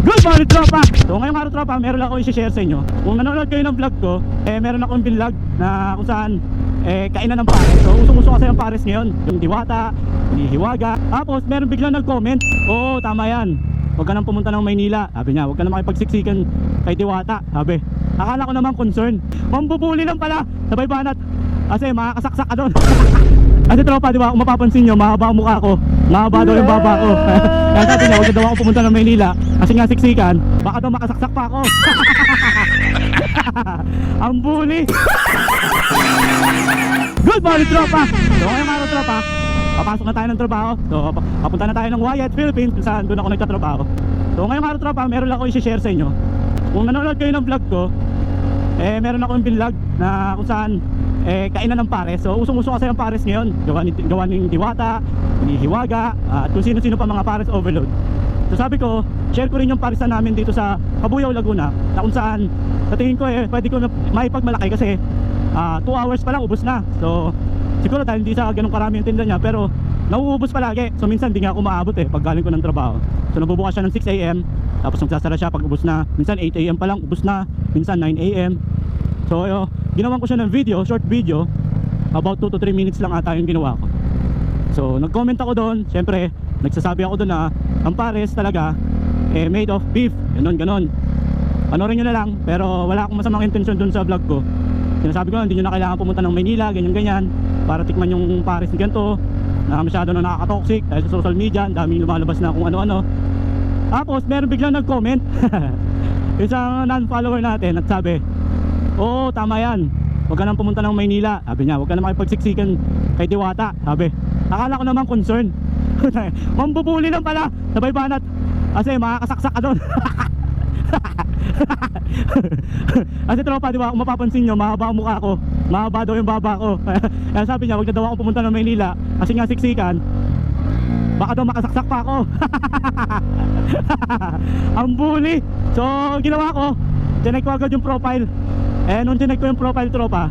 Good morning, tropa! So ngayong araw, tropa, meron ako i-share sa inyo. Kung nanonood kayo ng vlog ko, meron akong vlog na kung saan kainan ng pares. So usong-uso kasi ang pares ngayon, yung diwata, yung hiwaga. Tapos meron biglang nag-comment, oo, tama yan, huwag ka nang pumunta ng Maynila. Sabi niya, huwag ka nang makipagsiksikan kay diwata. Sabi, akala ko naman concern, mambubuli lang pala, sabay banat, kasi makakasaksak ka doon. Kasi tropa, di ba, kung mapapansin nyo, mahaba ang mukha ko, mahaba daw yung baba ko. Kaya sabi niya, huwag na daw ako pumunta ng Maynila kasi nga siksikan, baka daw makasaksak pa ako. Ang bully. Good morning, tropa! So ngayong araw, tropa, papasok na tayo ng trabaho. So papunta na tayo ng Wyatt, Philippines, kung saan doon ako nagtatrabaho. So ngayong araw, tropa, meron lang ako i-share sa inyo. Kung nanonood kayo ng vlog ko, meron akong vlog na kung saan kainan ng pares. So usong-uso kasi ang pares ngayon, gawa ng diwata, ni hiwaga, at kung sino-sino pa mga pares overload. So sabi ko, share ko rin yung parisan namin dito sa Cabuyao, Laguna, na kung saan sa tingin ko pwede ko maipagmalaki kasi 2 hours pa lang ubos na. So siguro dahil hindi sa ganun karami yung tinda niya, pero nauubos palagi. So minsan hindi nga ako maabot pag galing ko ng trabaho. So nabubukas siya ng 6 AM, tapos magsasara siya pag ubos na. Minsan 8 AM pa lang ubos na, minsan 9 AM. So ginawan ko siya ng video, short video, about 2 to 3 minutes lang ata yung ginawa ko. So nag-comment ako doon, syempre nagsasabi ako doon na ang pares talaga made of beef, ganon. Panorin nyo na lang, pero wala akong masamang intensyon doon sa vlog ko. Sinasabi ko, hindi nyo na kailangan pumunta ng Maynila, ganyan para tikman yung pares ni ganito, na masyado na nakaka-toxic dahil sa social media, ang daming lumalabas na kung ano-ano. Tapos meron biglang nag-comment isang non-follower natin at sabi, oo, tama yan, huwag ka nang pumunta ng Maynila. Sabi niya, huwag ka nang makipagsiksikan kay diwata. Sabi, akala ko naman concern, mambubuli lang pala, sabay banat, kasi makakasaksak ka doon. Kasi tropa, di ba, kung mapapansin nyo, mahaba ang mukha ko, mahaba daw yung baba ko. Kaya sabi niya, huwag na daw ako pumunta ng Maynila kasi nga siksikan, baka daw makasaksak pa ako. Ang bully. So ginawa ko, tinek ko agad yung profile. Nung tinek ko yung profile, tropa,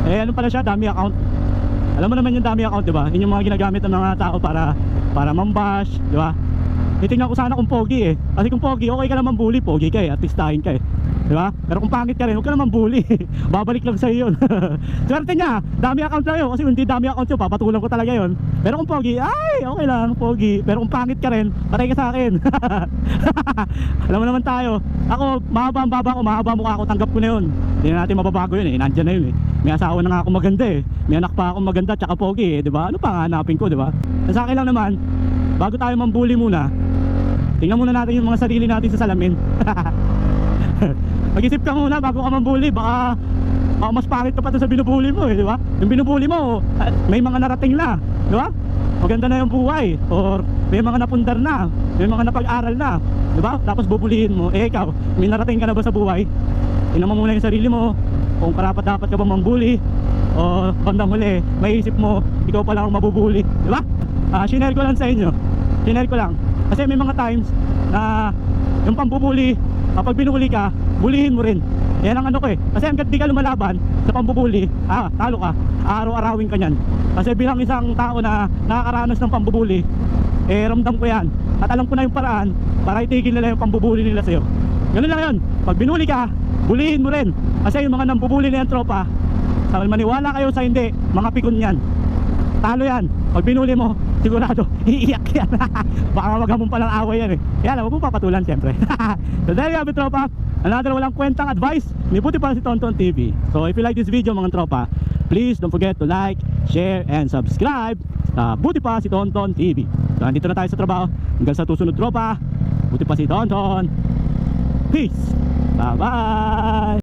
ano pala siya, dummy account. Alam mo naman yung dummy account, di ba? Yun yung mga ginagamit ng mga tao para mambash, di ba? Titingnan ko sana kung pogi kasi kung pogi, okay ka naman bully, pogi ka artistahin ka di ba? Pero kung pangit ka rin, huwag ka naman bully. Babalik lang sa'yo yun. Swerte niya, dami account lang yun, kasi kung hindi dami account yun, papatulan ko talaga yun. Pero kung pogi, ay, okay lang, pogi. Pero kung pangit ka rin, patay ka sa akin. Alam mo naman tayo, ako, mahaba ang baba ko, mahaba mukha ko, tanggap ko na yun. Hindi na natin mababago yun nandyan na yun May asawa na nga ako maganda may anak pa ako maganda, tsaka pogi di ba? Ano pa nga hanapin ko, di ba? Sa akin lang naman, bago tayo mambully muna, tingnan muna natin yung mga sarili natin sa salamin. Mag-isip ka muna bago ka mambully, baka mas pangit ka pa sa binubully mo di ba? Yung binubully mo, may mga narating na, di ba? Maganda na yung buhay, or may mga napundar na, may mga napag-aral na, di ba? Tapos bubulihin mo, ikaw, may narating ka na ba sa buhay? Tingnan mo muna yung sarili mo, kung karapat-dapat ka ba mambully, o bandang huli, may isip mo, ikaw pa lang ang mabubully, di ba? Shinare ko lang sa inyo, shinare ko lang. Kasi may mga times na yung pambubuli, kapag binuli ka, bulihin mo rin. Yan ang ano ko Kasi hanggat di ka lumalaban sa pambubuli, talo ka, araw-arawin ka nyan. Kasi bilang isang tao na nakakaranas ng pambubuli, ramdam ko yan. At alam ko na yung paraan para itigil nila yung pambubuli nila sa'yo. Ganun lang yun. Pag binuli ka, bulihin mo rin. Kasi yung mga nambubuli na yan, tropa, sa maniwala kayo sa hindi, mga pikon yan. Talo yan. Pag binuli mo, sigurado iiyak yan. Baka maghamon pa ng away yan Yan, huwag mo papatulan syempre. So there you have it, tropa. Another walang kwentang advice ni Buti Pa si Tonton TV. So if you like this video, mga tropa, please don't forget to like, share, and subscribe sa Buti Pa si Tonton TV. So nandito na tayo sa trabaho. Hanggang sa susunod, tropa. Buti Pa si Tonton. Peace. Bye bye.